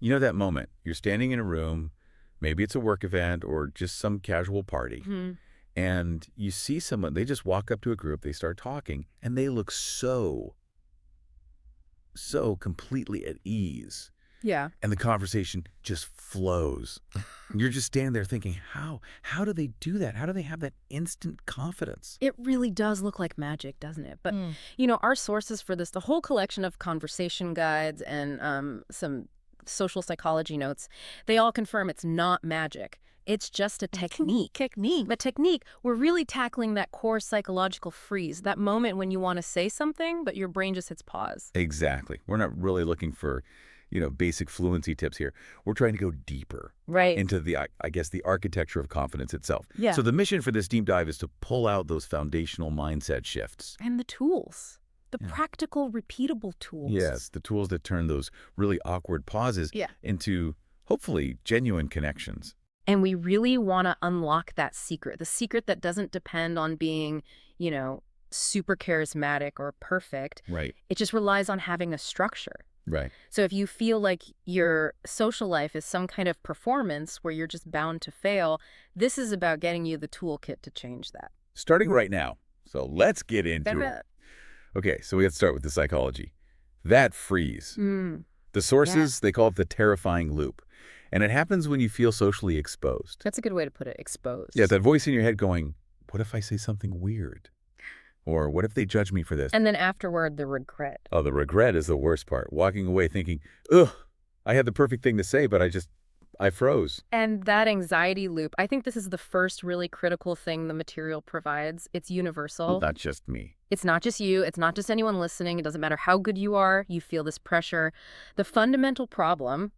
You know that moment, you're standing in a room, maybe it's a work event or just some casual party, and you see someone, they just walk up to a group, they start talking, and they look so completely at ease. Yeah. And the conversation just flows. You're just standing there thinking, how do they do that? How do they have that instant confidence? It really does look like magic, doesn't it? But, our sources for this, the whole collection of conversation guides and some social psychology notes, they all confirm it's not magic. It's just a technique. But technique, we're really tackling that core psychological freeze, that moment when you want to say something, but your brain just hits pause. Exactly. We're not really looking for, basic fluency tips here. We're trying to go deeper into the, I guess, the architecture of confidence itself. Yeah. So the mission for this deep dive is to pull out those foundational mindset shifts. And the tools. The practical, repeatable tools. Yes, the tools that turn those really awkward pauses into, hopefully, genuine connections. And we really want to unlock that secret, the secret that doesn't depend on being, super charismatic or perfect. Right. It just relies on having a structure. Right. So if you feel like your social life is some kind of performance where you're just bound to fail, this is about getting you the toolkit to change that. Starting right now. So let's get into it. Okay, so we have to start with the psychology. That freeze. The sources, they call it the terrifying loop. And it happens when you feel socially exposed. That's a good way to put it, exposed. Yeah, that voice in your head going, what if I say something weird? Or what if they judge me for this? And then afterward, the regret. Oh, the regret is the worst part. Walking away thinking, ugh, I had the perfect thing to say, but I froze. And that anxiety loop, I think this is the first really critical thing the material provides. It's universal. Not just me. It's not just you. It's not just anyone listening. It doesn't matter how good you are. You feel this pressure. The fundamental problem,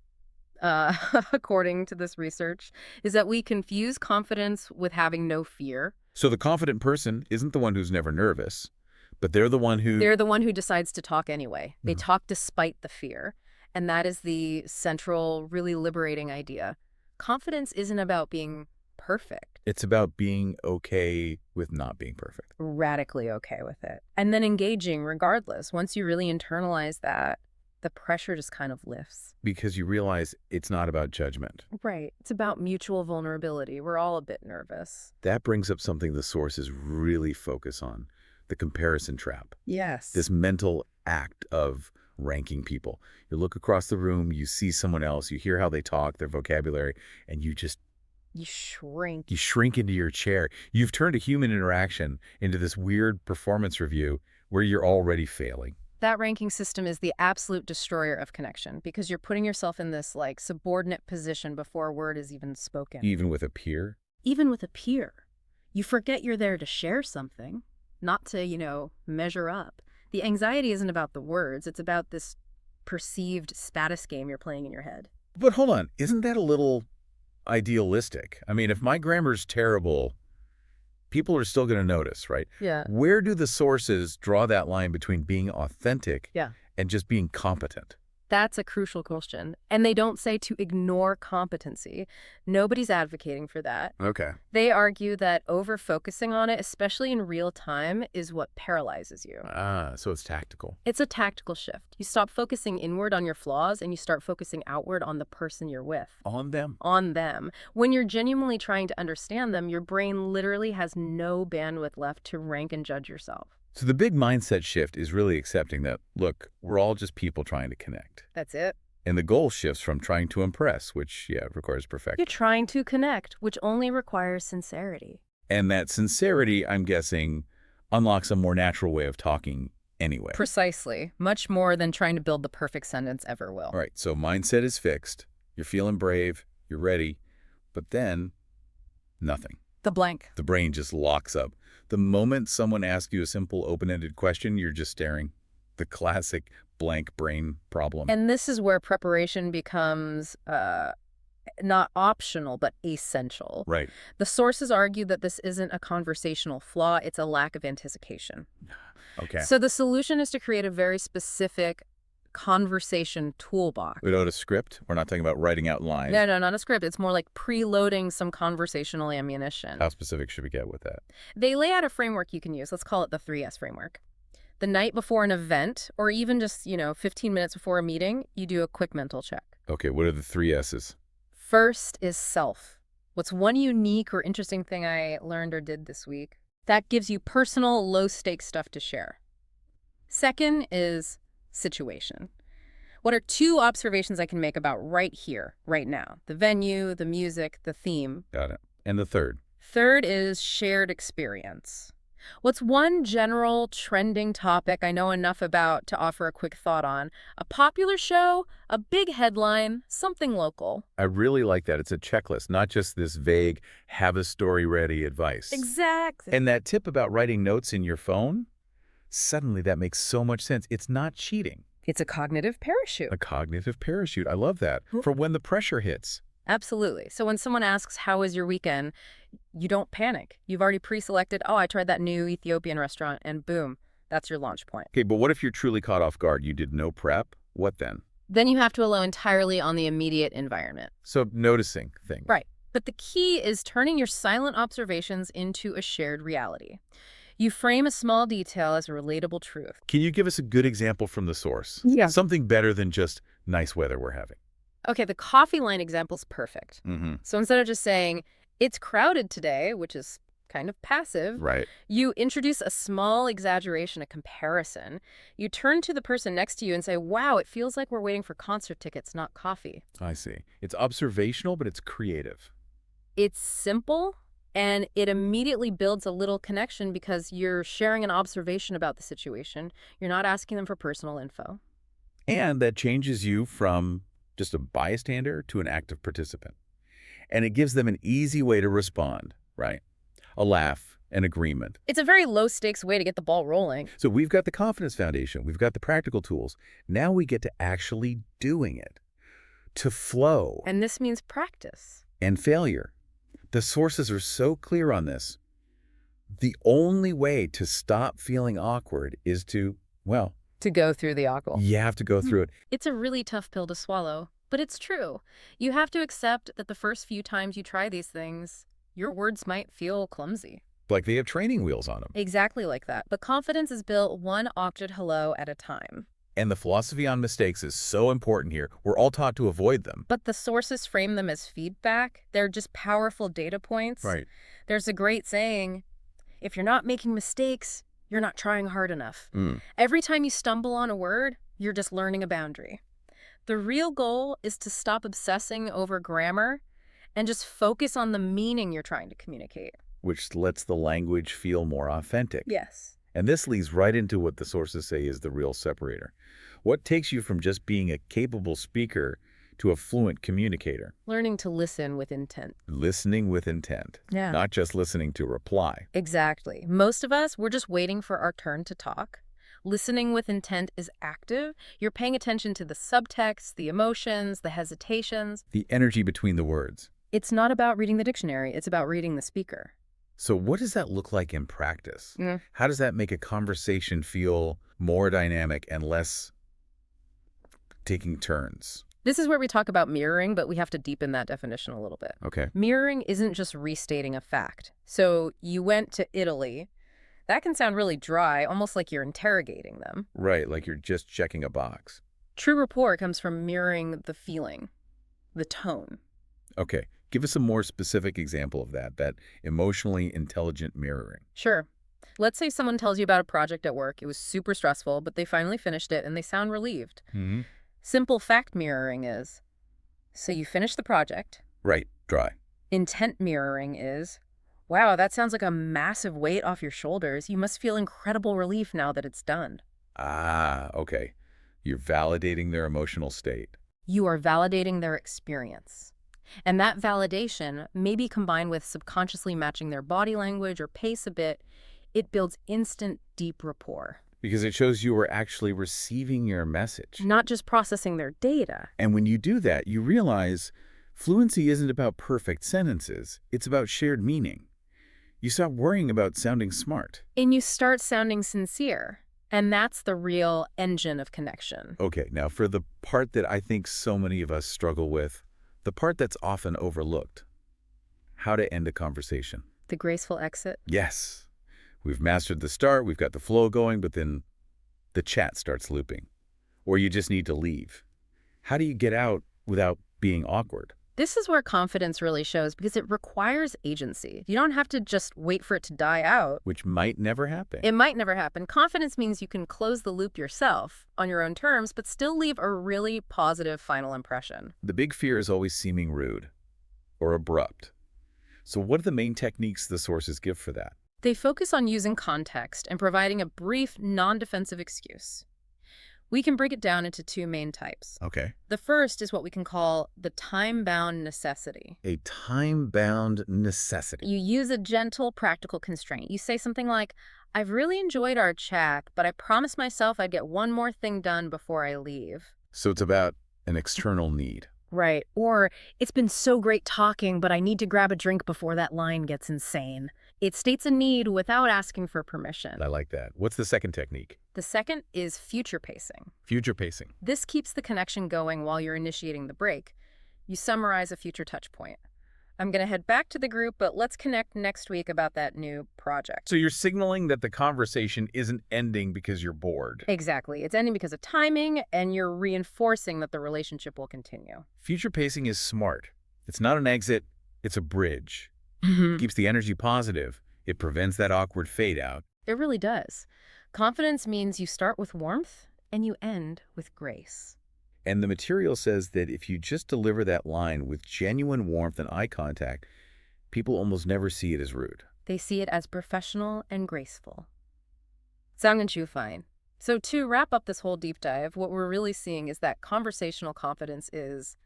according to this research, is that we confuse confidence with having no fear. So the confident person isn't the one who's never nervous, but they're the one who decides to talk anyway. They talk despite the fear. And that is the central, really liberating idea. Confidence isn't about being perfect. It's about being okay with not being perfect. Radically okay with it. And then engaging regardless. Once you really internalize that, the pressure just kind of lifts. Because you realize it's not about judgment. Right. It's about mutual vulnerability. We're all a bit nervous. That brings up something the sources really focus on, the comparison trap. Yes. This mental act of ranking people. You look across the room, you see someone else, you hear how they talk, their vocabulary, and you shrink. You shrink into your chair. You've turned a human interaction into this weird performance review where you're already failing. That ranking system is the absolute destroyer of connection because you're putting yourself in this subordinate position before a word is even spoken. Even with a peer? Even with a peer. You forget you're there to share something, not to, measure up. The anxiety isn't about the words. It's about this perceived status game you're playing in your head. But hold on. Isn't that a little idealistic? I mean, if my grammar's terrible, people are still going to notice, right? Yeah. Where do the sources draw that line between being authentic and just being competent? That's a crucial question. And they don't say to ignore competency. Nobody's advocating for that. Okay. They argue that over-focusing on it, especially in real time, is what paralyzes you. So it's tactical. It's a tactical shift. You stop focusing inward on your flaws and you start focusing outward on the person you're with. On them? On them. When you're genuinely trying to understand them, your brain literally has no bandwidth left to rank and judge yourself. So the big mindset shift is really accepting that, look, we're all just people trying to connect. That's it. And the goal shifts from trying to impress, which, requires perfection. You're trying to connect, which only requires sincerity. And that sincerity, I'm guessing, unlocks a more natural way of talking anyway. Precisely. Much more than trying to build the perfect sentence ever will. All right, so mindset is fixed. You're feeling brave. You're ready. But then, nothing. The blank. The brain just locks up. The moment someone asks you a simple open-ended question, you're just staring. The classic blank brain problem. And this is where preparation becomes not optional, but essential. Right. The sources argue that this isn't a conversational flaw, it's a lack of anticipation. Okay. So the solution is to create a very specific conversation toolbox. Without a script? We're not talking about writing out lines. No, not a script. It's more like preloading some conversational ammunition. How specific should we get with that? They lay out a framework you can use. Let's call it the 3S framework. The night before an event, or even just, 15 minutes before a meeting, you do a quick mental check. Okay, what are the 3 S's? First is self. What's one unique or interesting thing I learned or did this week? That gives you personal, low-stakes stuff to share. Second is situation. What are 2 observations I can make about right here, right now? The venue, the music, the theme. Got it. And the third? Third is shared experience. What's one general trending topic I know enough about to offer a quick thought on? A popular show, a big headline, something local. I really like that. It's a checklist, not just this vague, have a story ready advice. Exactly. And that tip about writing notes in your phone, suddenly that makes so much sense. It's not cheating. It's a cognitive parachute. A cognitive parachute. I love that. For when the pressure hits. Absolutely. So when someone asks, how was your weekend? You don't panic. You've already pre-selected, oh, I tried that new Ethiopian restaurant, and boom, that's your launch point. Okay, but what if you're truly caught off guard? You did no prep? What then? Then you have to rely entirely on the immediate environment. So noticing things. Right. But the key is turning your silent observations into a shared reality. You frame a small detail as a relatable truth. Can you give us a good example from the source? Yeah. Something better than just nice weather we're having. Okay, the coffee line example's perfect. Mm-hmm. So instead of just saying, it's crowded today, which is kind of passive, Right. you introduce a small exaggeration, a comparison. You turn to the person next to you and say, wow, it feels like we're waiting for concert tickets, not coffee. I see. It's observational, but it's creative. It's simple, and it immediately builds a little connection because you're sharing an observation about the situation. You're not asking them for personal info. And that changes you from just a bystander to an active participant. And it gives them an easy way to respond, right? A laugh, an agreement. It's a very low-stakes way to get the ball rolling. So we've got the confidence foundation. We've got the practical tools. Now we get to actually doing it, to flow. And this means practice. And failure. The sources are so clear on this. The only way to stop feeling awkward is to, well, To go through the awkward. you have to go through it. It's a really tough pill to swallow, but it's true. You have to accept that the first few times you try these things, your words might feel clumsy. Like they have training wheels on them. Exactly like that. But confidence is built one awkward hello at a time. And the philosophy on mistakes is so important here. We're all taught to avoid them. But the sources frame them as feedback. They're just powerful data points. Right. There's a great saying, if you're not making mistakes, you're not trying hard enough. Mm. Every time you stumble on a word, you're just learning a boundary. The real goal is to stop obsessing over grammar and just focus on the meaning you're trying to communicate. Which lets the language feel more authentic. Yes. And this leads right into what the sources say is the real separator. What takes you from just being a capable speaker to a fluent communicator? Learning to listen with intent. Listening with intent. Yeah. Not just listening to reply. Exactly. Most of us, we're just waiting for our turn to talk. Listening with intent is active. You're paying attention to the subtext, the emotions, the hesitations. The energy between the words. It's not about reading the dictionary. It's about reading the speaker. So what does that look like in practice? Mm. How does that make a conversation feel more dynamic and less taking turns? This is where we talk about mirroring, but we have to deepen that definition a little bit. Okay. Mirroring isn't just restating a fact. So you went to Italy. That can sound really dry, almost like you're interrogating them. Right, like you're just checking a box. True rapport comes from mirroring the feeling, the tone. Okay. Give us a more specific example of that emotionally intelligent mirroring. Sure. Let's say someone tells you about a project at work. It was super stressful, but they finally finished it and they sound relieved. Mm-hmm. Simple fact mirroring is, so you finished the project. Right, dry. Intent mirroring is, wow, that sounds like a massive weight off your shoulders. You must feel incredible relief now that it's done. Ah, okay. You're validating their emotional state. You are validating their experience. And that validation, maybe combined with subconsciously matching their body language or pace a bit, it builds instant, deep rapport. Because it shows you are actually receiving your message. Not just processing their data. And when you do that, you realize fluency isn't about perfect sentences. It's about shared meaning. You stop worrying about sounding smart. And you start sounding sincere. And that's the real engine of connection. Okay, now for the part that I think so many of us struggle with, the part that's often overlooked. How to end a conversation. The graceful exit. Yes. We've mastered the start, we've got the flow going, but then the chat starts looping, or you just need to leave. How do you get out without being awkward? This is where confidence really shows because it requires agency. You don't have to just wait for it to die out. Which might never happen. It might never happen. Confidence means you can close the loop yourself on your own terms, but still leave a really positive final impression. The big fear is always seeming rude or abrupt. So what are the main techniques the sources give for that? They focus on using context and providing a brief, non-defensive excuse. We can break it down into two main types. Okay. The first is what we can call the time-bound necessity. A time-bound necessity. You use a gentle, practical constraint. You say something like, I've really enjoyed our chat, but I promised myself I'd get one more thing done before I leave. So it's about an external need. Right. Or, it's been so great talking, but I need to grab a drink before that line gets insane. It states a need without asking for permission. I like that. What's the second technique? The second is future pacing. Future pacing. This keeps the connection going while you're initiating the break. You summarize a future touch point. I'm going to head back to the group, but let's connect next week about that new project. So you're signaling that the conversation isn't ending because you're bored. Exactly. It's ending because of timing, and you're reinforcing that the relationship will continue. Future pacing is smart. It's not an exit, it's a bridge. It keeps the energy positive. It prevents that awkward fade out. It really does. Confidence means you start with warmth and you end with grace. And the material says that if you just deliver that line with genuine warmth and eye contact, people almost never see it as rude. They see it as professional and graceful. Sang and Chu fine. So to wrap up this whole deep dive, what we're really seeing is that conversational confidence is...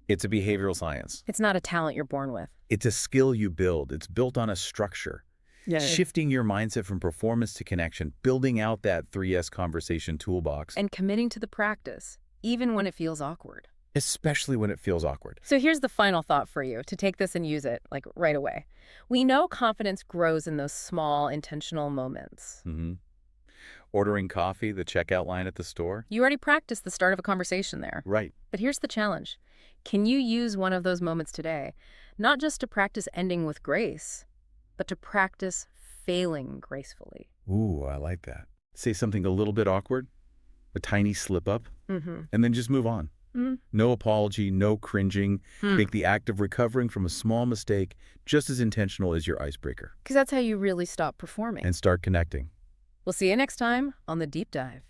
It's a behavioral science. It's not a talent you're born with. It's a skill you build. It's built on a structure. Yeah. Shifting your mindset from performance to connection, building out that 3S conversation toolbox. And committing to the practice, even when it feels awkward. Especially when it feels awkward. So here's the final thought for you to take this and use it, like, right away. We know confidence grows in those small, intentional moments. Ordering coffee, the checkout line at the store. You already practiced the start of a conversation there. Right. But here's the challenge. Can you use one of those moments today, not just to practice ending with grace, but to practice failing gracefully? Ooh, I like that. Say something a little bit awkward, a tiny slip up, and then just move on. No apology, no cringing. Make the act of recovering from a small mistake just as intentional as your icebreaker. Because that's how you really stop performing. And start connecting. We'll see you next time on The Deep Dive.